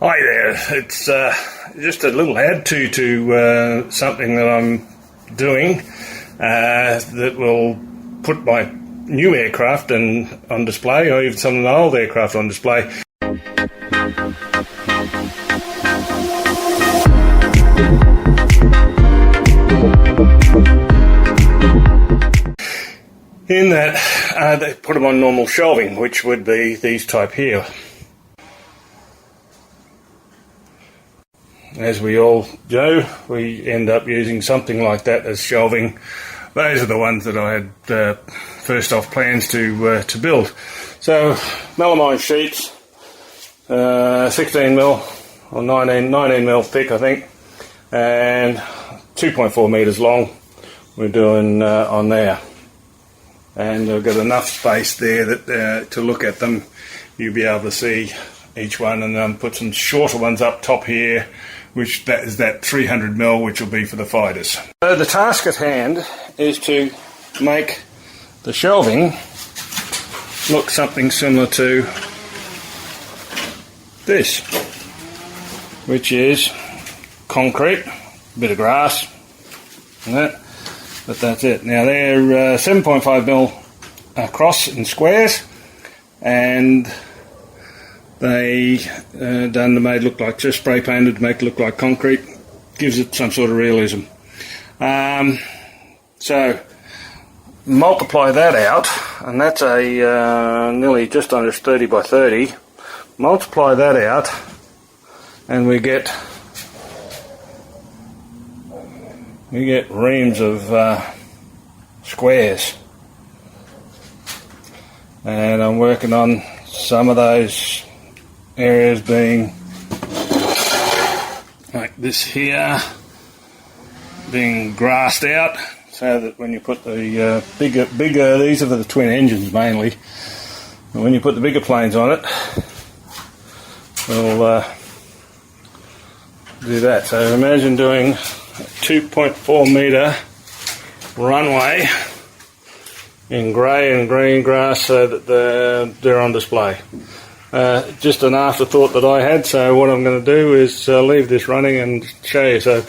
Hi there, it's just a little add to something that I'm doing that will put my new aircraft on display, or even some of the old aircraft on display. In that they put them on normal shelving, which would be these type here. As we all do, we end up using something like that as shelving. Those are the ones that I had first off plans to build. So melamine sheets, 16mm or 19mm thick, I think, and 2.4 metres long. We're doing on there, and I've got enough space there that to look at them, you'll be able to see each one, and then put some shorter ones up top here, which that is that 300mm, which will be for the fighters. So the task at hand is to make the shelving look something similar to this, which is concrete, a bit of grass, and that, but that's it. Now they're 7.5mm across in squares, and they made look like just spray painted to make it look like concrete. Gives it some sort of realism. So multiply that out, and that's a nearly just under 30 by 30. Multiply that out, and we get reams of squares. And I'm working on some of those areas being like this here, being grassed out, so that when you put the bigger, these are for the twin engines mainly, and when you put the bigger planes on it, we'll do that. So imagine doing a 2.4 metre runway in grey and green grass so that they're on display. Just an afterthought that I had, so what I'm going to do is leave this running and show you. So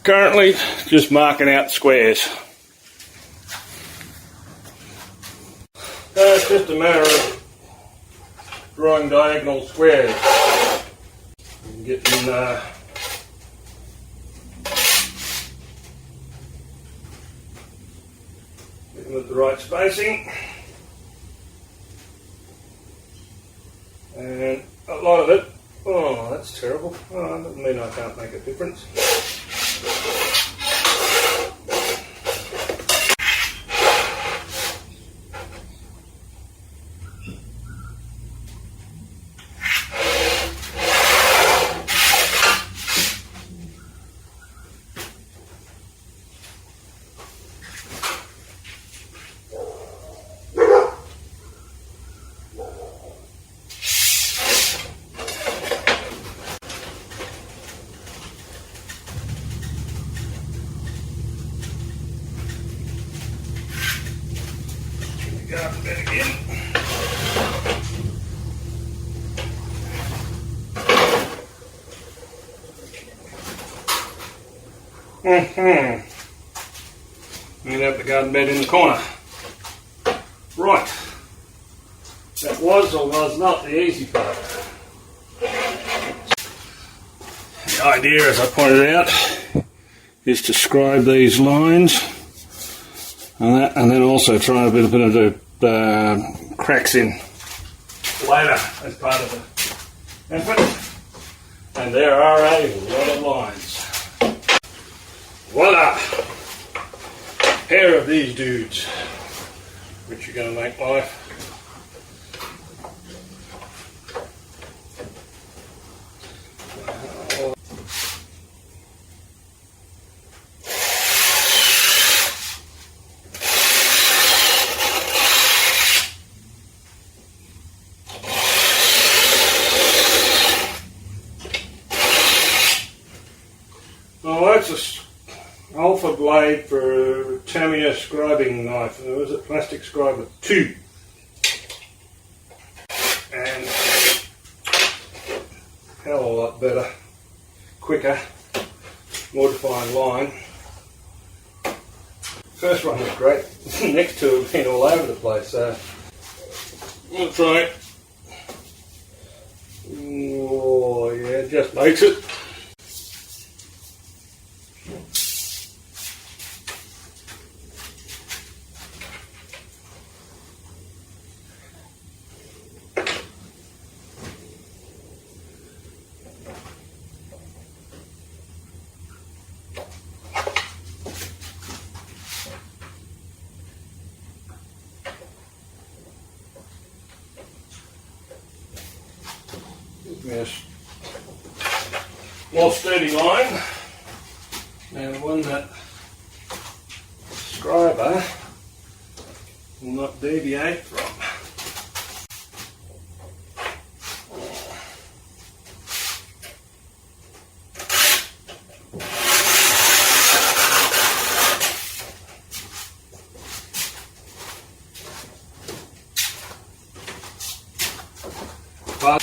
currently just marking out squares. So it's just a matter of drawing diagonal squares and getting with the right spacing. And a lot of it, oh, that's terrible. Oh, that doesn't mean I can't make a difference. Go up a bit again. And have the garden bed in the corner. Right. That was or was not the easy part. The idea, as I pointed out, is to scribe these lines, and then also try a bit of the cracks in later as part of the effort. And there are a lot of lines. Voila! A pair of these dudes, which are going to make life that's an alpha blade for a Tamiya scribing knife. It was a plastic scriber 2. And hell of a lot better, quicker, more defined line. First one was great. Next two have been all over the place. So we'll try it. Oh yeah, just makes it. Yes, more sturdy line, and one that scriber will not deviate from. But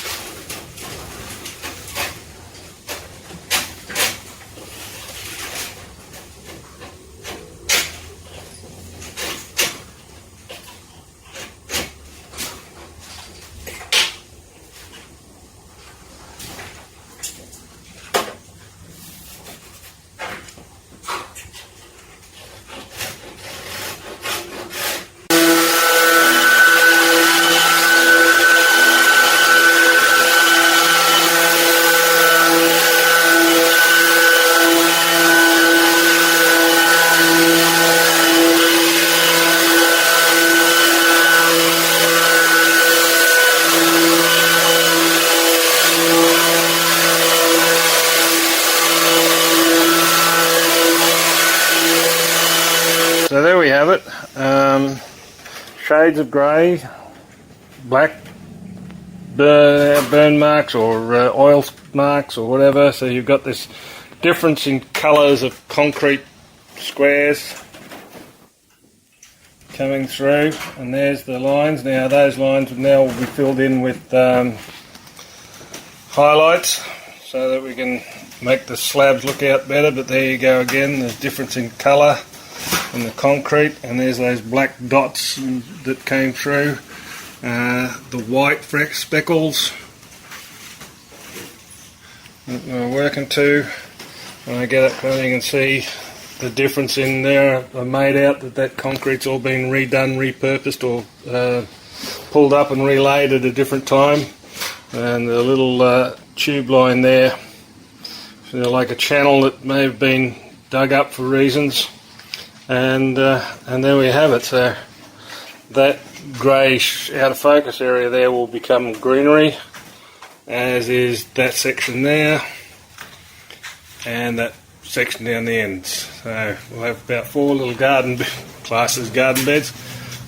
so there we have it. Shades of grey, black burn marks or oil marks or whatever. So you've got this difference in colours of concrete squares coming through, and there's the lines. Now those lines now will be filled in with highlights so that we can make the slabs look out better. But there you go again, the difference in colour and the concrete, and there's those black dots that came through, the white speckles that we're working to. When I get up there you can see the difference in there. I made out that concrete's all been redone, repurposed, or pulled up and relayed at a different time, and the little tube line there, like a channel that may have been dug up for reasons. And there we have it. So that greyish out of focus area there will become greenery, as is that section there and that section down the ends. So we'll have about 4 little garden beds.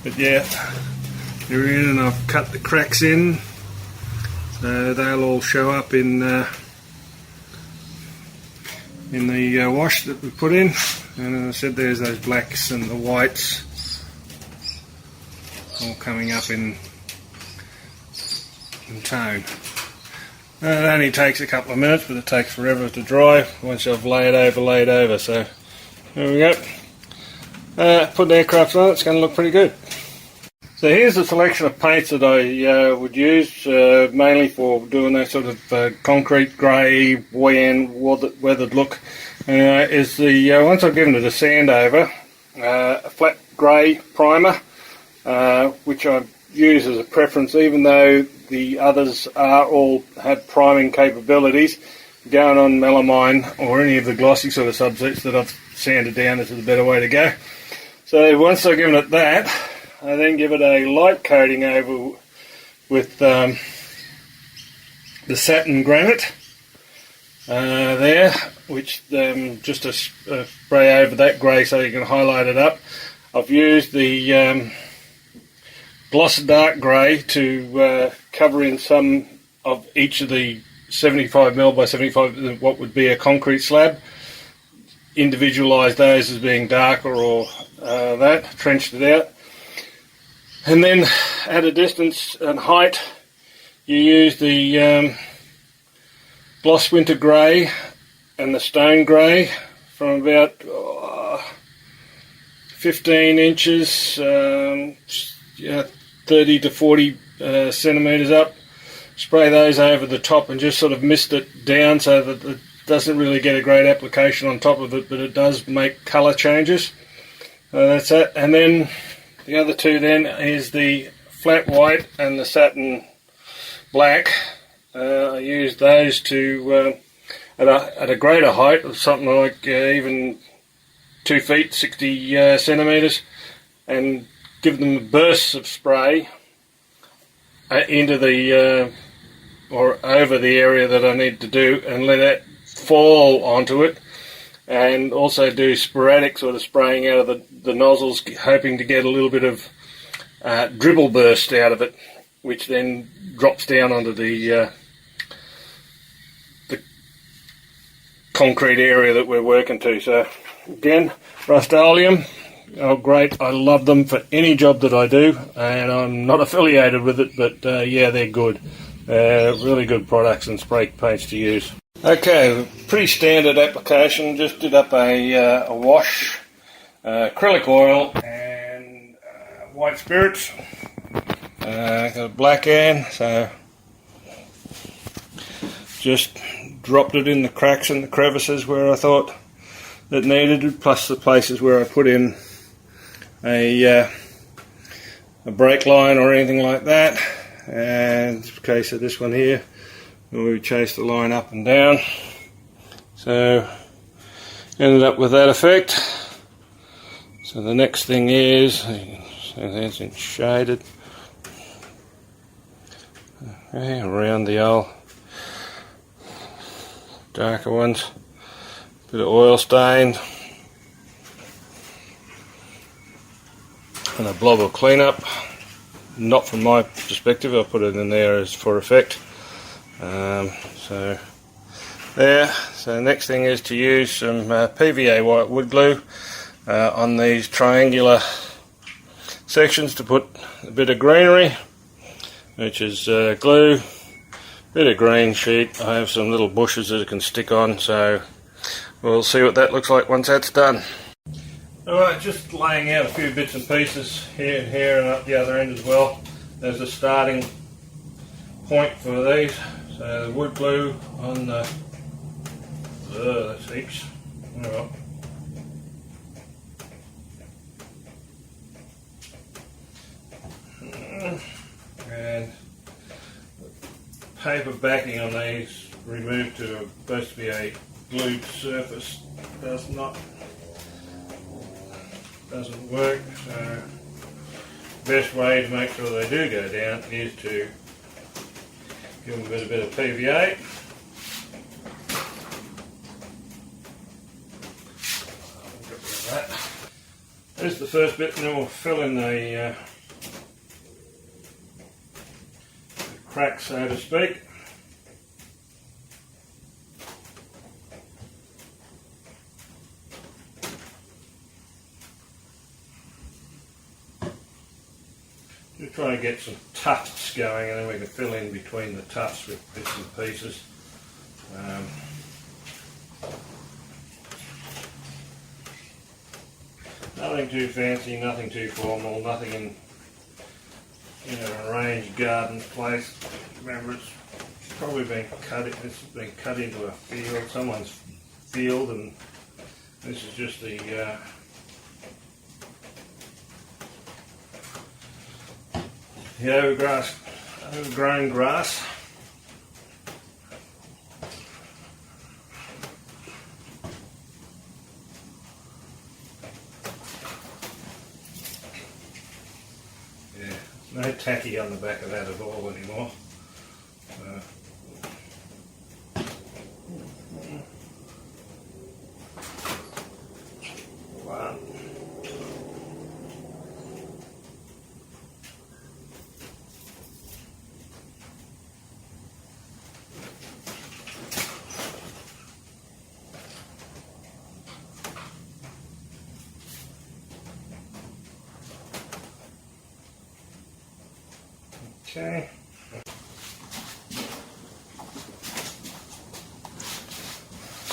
But yeah, they're in, and I've cut the cracks in, so they'll all show up in the wash that we put in. And as I said, there's those blacks and the whites all coming up in tone. It only takes a couple of minutes, but it takes forever to dry once I've laid over. So there we go. Put the aircraft on, it's going to look pretty good. So here's a selection of paints that I would use mainly for doing that sort of concrete grey, weathered look. Is the once I've given it a sand over, a flat grey primer, which I use as a preference, even though the others all have priming capabilities. Going on melamine or any of the glossy sort of substitutes that I've sanded down is the better way to go. So once I've given it that, I then give it a light coating over with the satin granite there, which just a spray over that grey so you can highlight it up. I've used the gloss dark grey to cover in some of each of the 75mm by 75, what would be a concrete slab. Individualise those as being darker or that, trenched it out. And then at a distance and height, you use the gloss winter grey and the stone grey from about 15 inches, yeah, 30 to 40 centimetres up. Spray those over the top and just sort of mist it down so that it doesn't really get a great application on top of it, but it does make colour changes. That's it. And then the other two then is the flat white and the satin black. I use those to at a greater height of something like even 2 feet 60 centimetres, and give them bursts of spray into the or over the area that I need to do, and let that fall onto it, and also do sporadic sort of spraying out of the nozzles, hoping to get a little bit of dribble burst out of it, which then drops down onto the concrete area that we're working to. So again, Rust-Oleum, oh great, I love them for any job that I do, and I'm not affiliated with it, but yeah, they're good. Really good products and spray paints to use. Okay, pretty standard application. Just did up a wash, acrylic oil and white spirits. Got a black can, so just dropped it in the cracks and the crevices where I thought it needed it, plus the places where I put in a brake line or anything like that. And in the case of this one here, we chase the line up and down, so ended up with that effect. So the next thing is, so that's in shaded, okay, around the old darker ones, bit of oil stained, and a blob of cleanup. Not from my perspective, I put it in there as for effect. So there. So the next thing is to use some PVA white wood glue on these triangular sections to put a bit of greenery, which is glue, bit of green sheet. I have some little bushes that it can stick on, so we'll see what that looks like once that's done. Alright, just laying out a few bits and pieces here and up the other end as well. There's a starting point for these. So the wood glue on the, that's heaps. Alright. And paper backing on these removed to supposed to be a glued surface. Doesn't work, so the best way to make sure they do go down is to give them a bit of PVA. There's the first bit, and then we'll fill in the crack, so to speak. Just try to get some tufts going, and then we can fill in between the tufts with bits and pieces. Nothing too fancy, nothing too formal, nothing in an arranged garden place. Remember, it's probably been cut. This has been cut into a field, someone's field, and this is just the overgrown grass. Yeah, no tacky on the back of that at all anymore. One. Okay.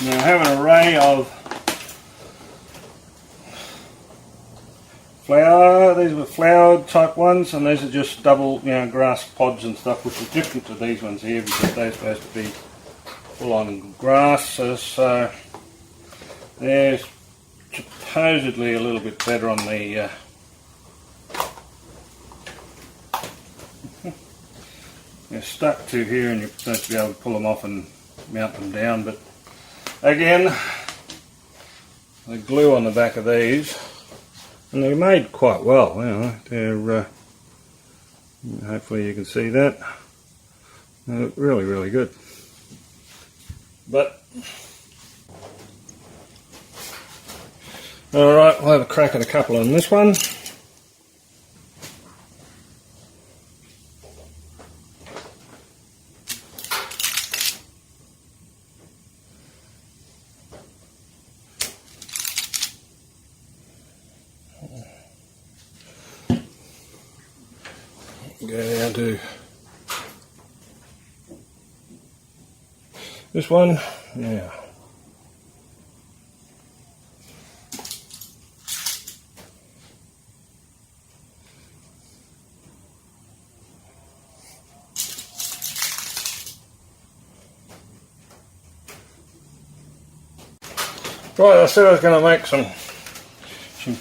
Now I have an array of flower. These were flowered type ones, and these are just double, grass pods and stuff, which is different to these ones here because they're supposed to be full on grass. So they're supposedly a little bit better on the they're stuck to here, and you're supposed to be able to pull them off and mount them down, but again, the glue on the back of these, and they're made quite well. They're hopefully you can see that. They look really, really good. But all right, we'll have a crack at a couple on this one. Go down to this one now. Right, I said I was going to make some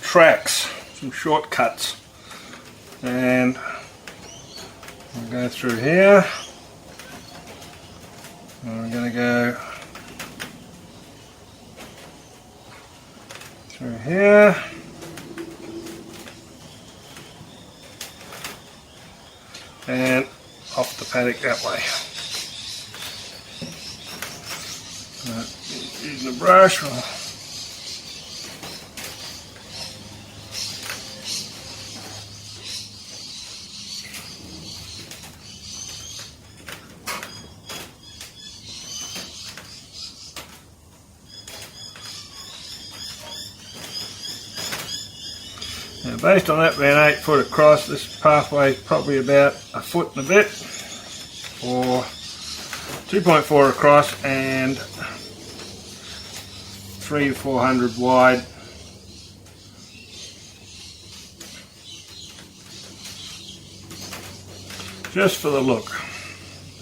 tracks, some shortcuts, and I'll go through here. I'm going to go through here, and off the paddock that way. Using the brush. Now, based on that being 8 foot across, this pathway is probably about a foot and a bit, or 2.4 across and 300 to 400 wide. Just for the look.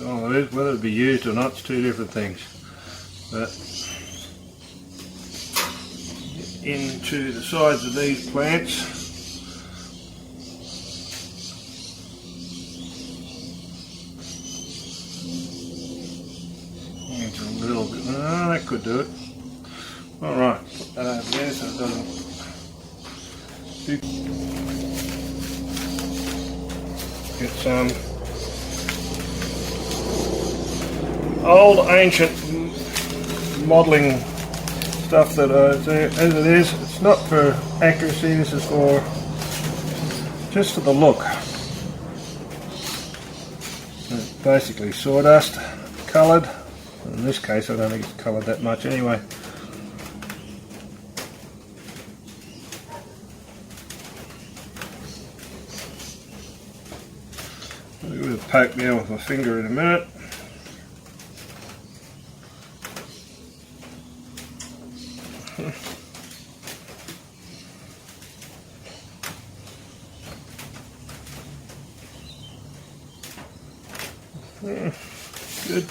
Oh, whether it be used or not, it's two different things. But into the sides of these plants. It's a little bit. Oh, that could do it. All right, put that over there so it doesn't. Get some old ancient modelling stuff that as it is. It's not for accuracy. This is for just for the look. It's basically sawdust coloured. In this case, I don't think it's coloured that much anyway. I'll give it a poke now with my finger in a minute. Good.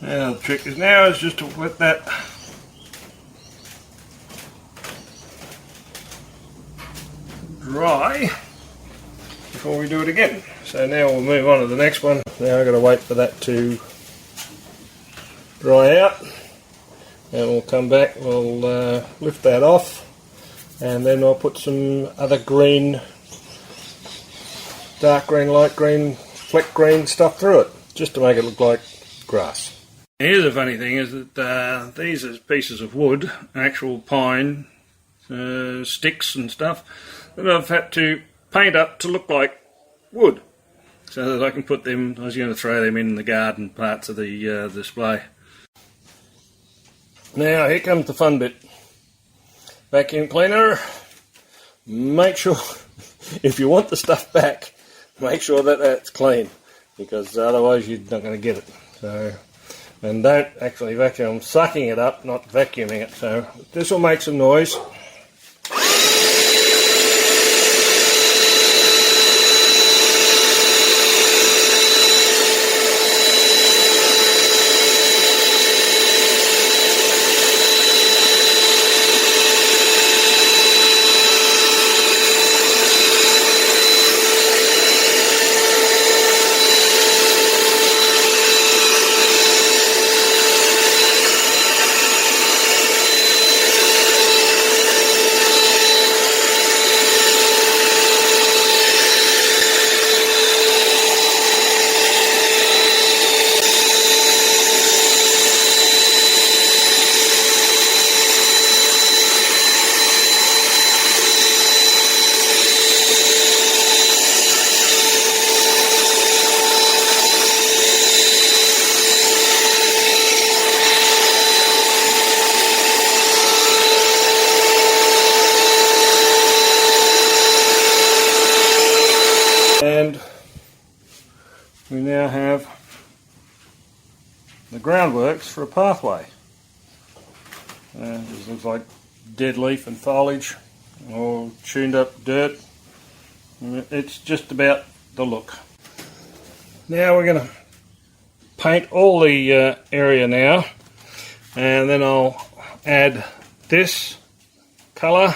Now the trick is just to let that dry before we do it again. So now we'll move on to the next one. Now I've got to wait for that to dry out, and we'll come back, we'll lift that off, and then I'll put some other green, dark green, light green, fleck green stuff through it, just to make it look like grass. Here's the funny thing is that these are pieces of wood, actual pine sticks and stuff, that I've had to paint up to look like wood, so that I can put them, I was going to throw them in the garden parts of the display. Now here comes the fun bit. Vacuum cleaner. Make sure, if you want the stuff back, make sure that that's clean, because otherwise you're not going to get it. So, and don't actually vacuum, I'm sucking it up, not vacuuming it. So this will make some noise. And we now have the groundworks for a pathway. This looks like dead leaf and foliage or tuned up dirt. It's just about the look. Now we're going to paint all the area now, and then I'll add this colour,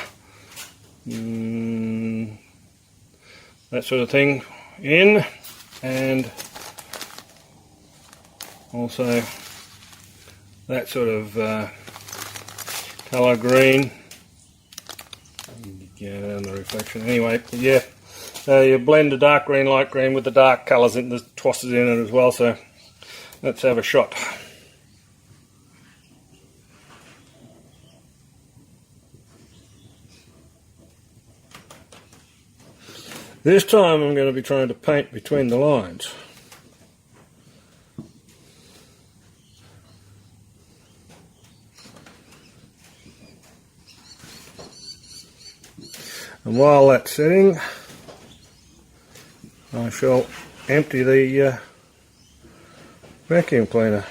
that sort of thing in, and also that sort of colour green. Get on the reflection anyway. Yeah, so you blend the dark green, light green with the dark colours in the twosses in it as well. So let's have a shot. This time I'm going to be trying to paint between the lines. And while that's setting, I shall empty the vacuum cleaner.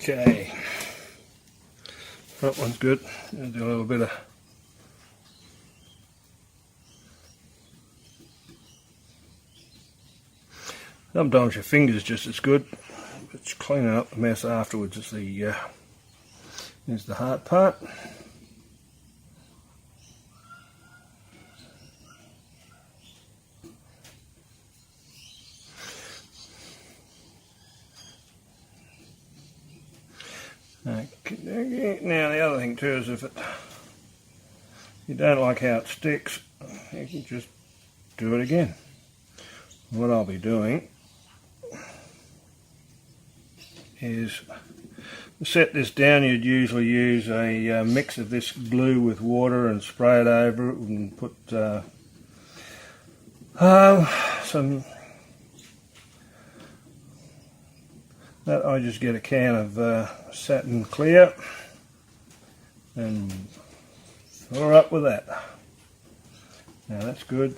Okay, that one's good. I'll do a little bit of sometimes your fingers just as good, but cleaning up the mess afterwards is the hard part. Okay. Now the other thing too is if you don't like how it sticks, you can just do it again. What I'll be doing is to set this down. You'd usually use a mix of this glue with water and spray it over it and put some. That I just get a can of satin clear and fill her up with that. Now that's good.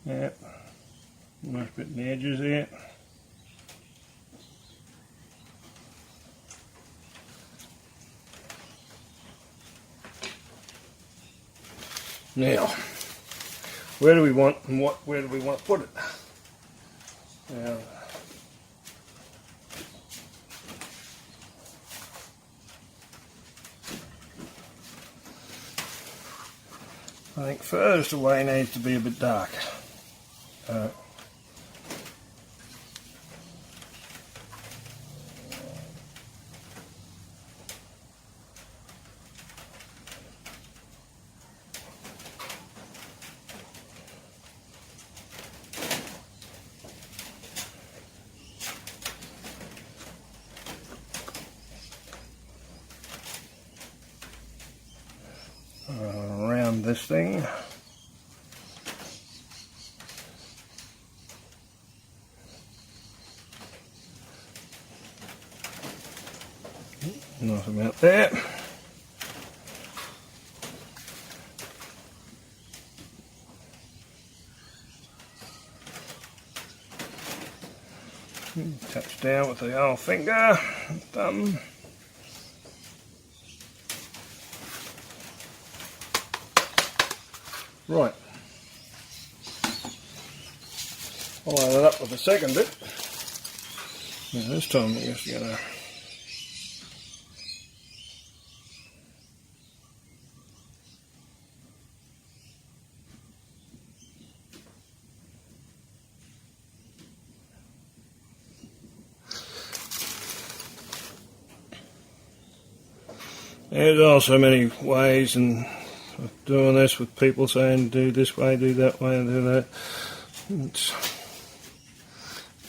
Yeah, nice bit in the edges there. Now, where do we want and where do we want to put it? Now, I think furthest away needs to be a bit dark. Around this thing. Not about there. Touch down with the old finger, thumb. Right. I'll line it up with the second bit. Now this time we're just going to there's also many ways and doing this with people saying do this way, do that way, and do that. It's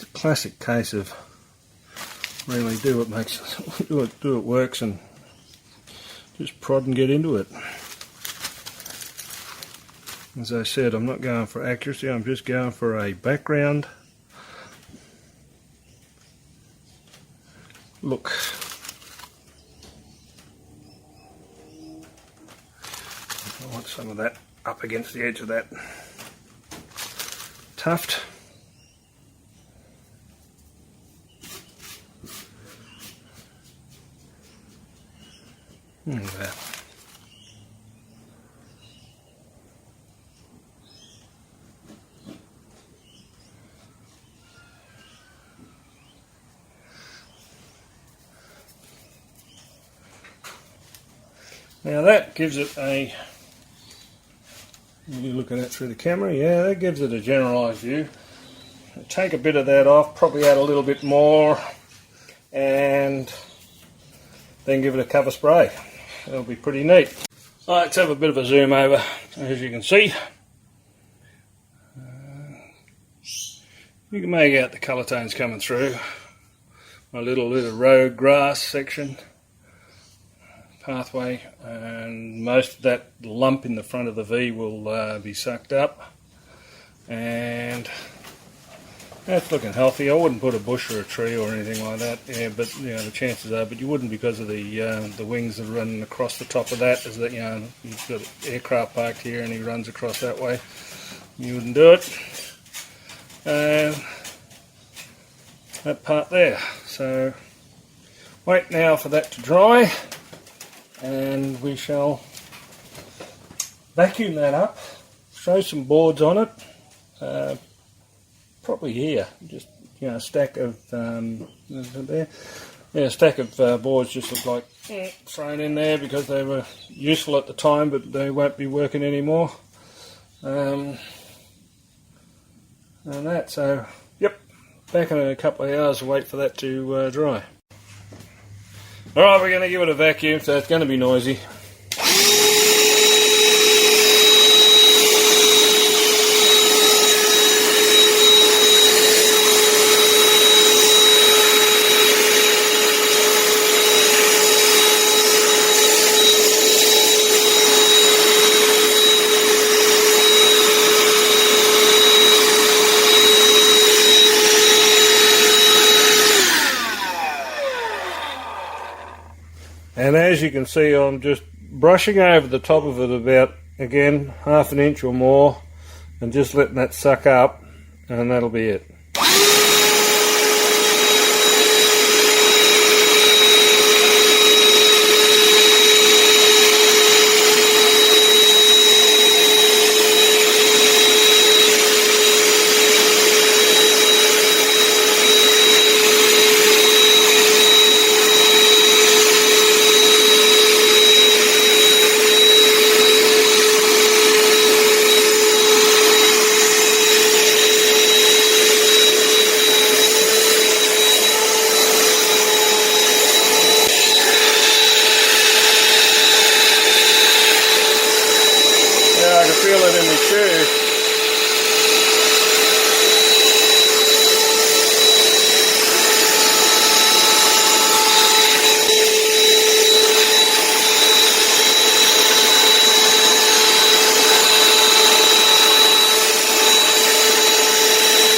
a classic case of really do what makes do it works, and just prod and get into it. As I said, I'm not going for accuracy, I'm just going for a background look. I want some of that up against the edge of that tuft. There. Now that gives it a, you look at it through the camera, yeah, that gives it a generalised view. Take a bit of that off, probably add a little bit more, and then give it a cover spray. That'll be pretty neat. Right, let's have a bit of a zoom over. As you can see, you can make out the colour tones coming through. My little road grass section, pathway, and most of that lump in the front of the V will be sucked up, and that's looking healthy. I wouldn't put a bush or a tree or anything like that, yeah, but you know the chances are, but you wouldn't because of the wings that are running across the top of that. Is that, you know, you've got an aircraft parked here and he runs across that way. You wouldn't do it. That part there. So wait now for that to dry, and we shall vacuum that up, throw some boards on it, probably here, just, you know, a stack of there, yeah, a stack of boards just look like thrown in there because they were useful at the time, but they won't be working anymore, and that. So yep, back in a couple of hours, wait for that to dry. Alright, we're going to give it a vacuum, so it's going to be noisy. And as you can see, I'm just brushing over the top of it about, again, half an inch or more, and just letting that suck up, and that'll be it. can feel it in my shoe.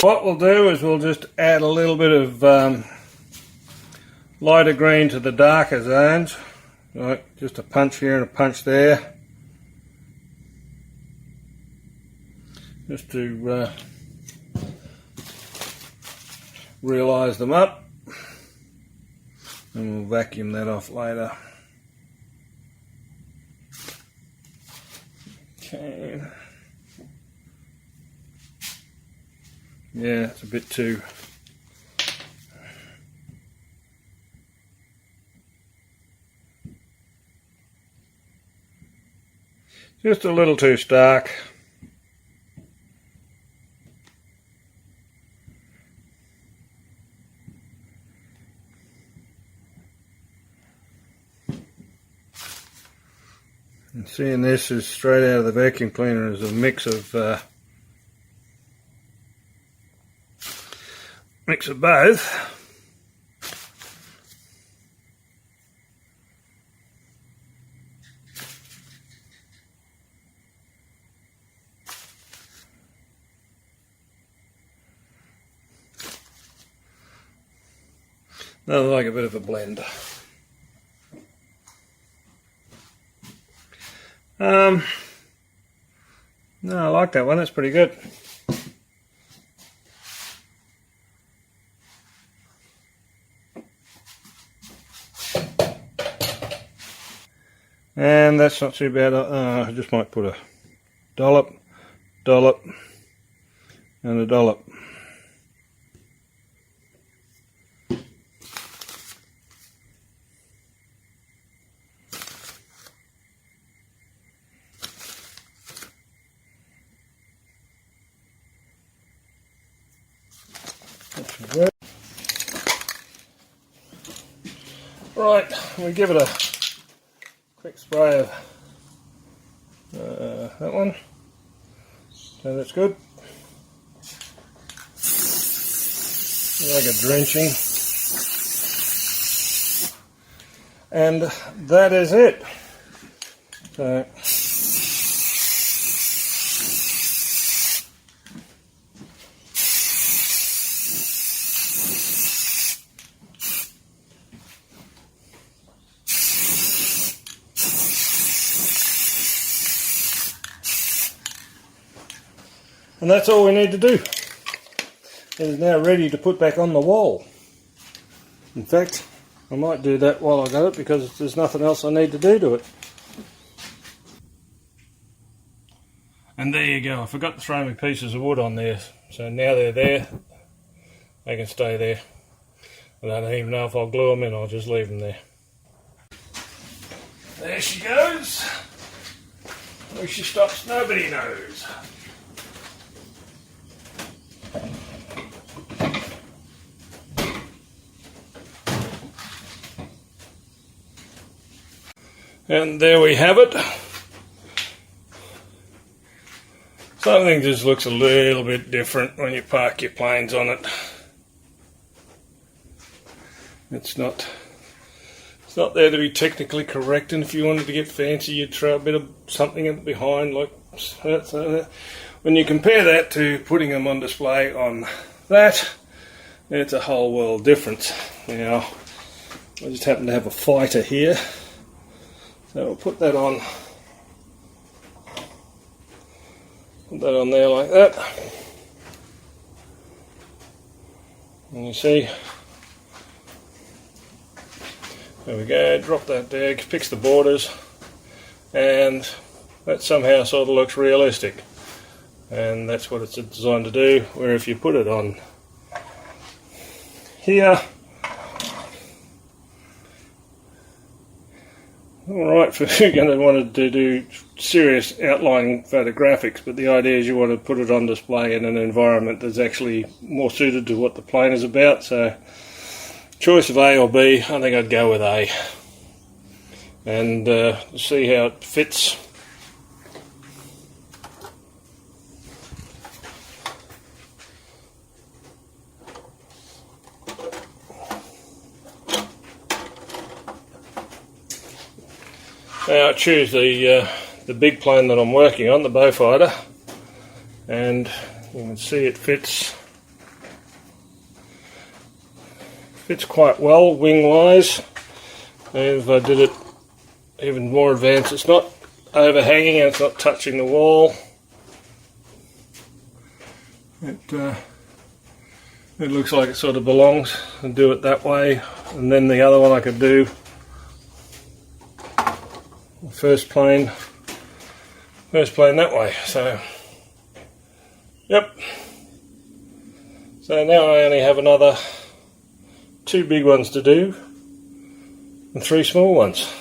What we'll do is we'll just add a little bit of lighter green to the darker zones. Right, just a punch here and a punch there. Just to realise them up. And we'll vacuum that off later. Okay. Yeah, it's a bit too... just a little too stark. And seeing this is straight out of the vacuum cleaner is a mix of both. I like a bit of a blend. No, I like that one, that's pretty good. And that's not too bad. I just might put a dollop, and a dollop. Right, we give it a quick spray of that one, so that's good. Like a drenching, and that is it. So and that's all we need to do. It is now ready to put back on the wall. In fact, I might do that while I got it because there's nothing else I need to do to it. And there you go. I forgot to throw my pieces of wood on there. So now they're there, they can stay there. I don't even know if I'll glue them in, I'll just leave them there. There she goes. Where she stops, nobody knows. And there we have it. Something just looks a little bit different when you park your planes on it. It's not there to be technically correct, and if you wanted to get fancy you'd throw a bit of something in behind like that. So when you compare that to putting them on display on that, it's a whole world difference. Now I just happen to have a fighter here. So we'll put that on there like that. And you see, there we go, drop that there, fix the borders, and that somehow sort of looks realistic. And that's what it's designed to do, where if you put it on here, alright, for you're going to want to do serious outline photographics, but the idea is you want to put it on display in an environment that's actually more suited to what the plane is about. So choice of A or B, I think I'd go with A. And see how it fits. Now I choose the big plane that I'm working on, the Beaufighter, and you can see it fits quite well wing wise. And if I did it even more advanced, it's not overhanging and it's not touching the wall. It looks like it sort of belongs, and do it that way. And then the other one I could do first plane that way. So yep, so now I only have another 2 big ones to do and 3 small ones.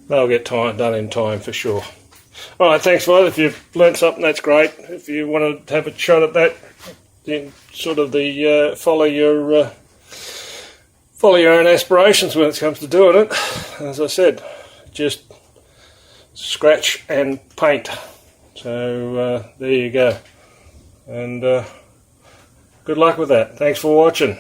They'll get done in time for sure. Alright, thanks guys. If you've learnt something, that's great. If you want to have a shot at that, then sort of follow your own aspirations when it comes to doing it. As I said, just scratch and paint. So there you go. And good luck with that. Thanks for watching.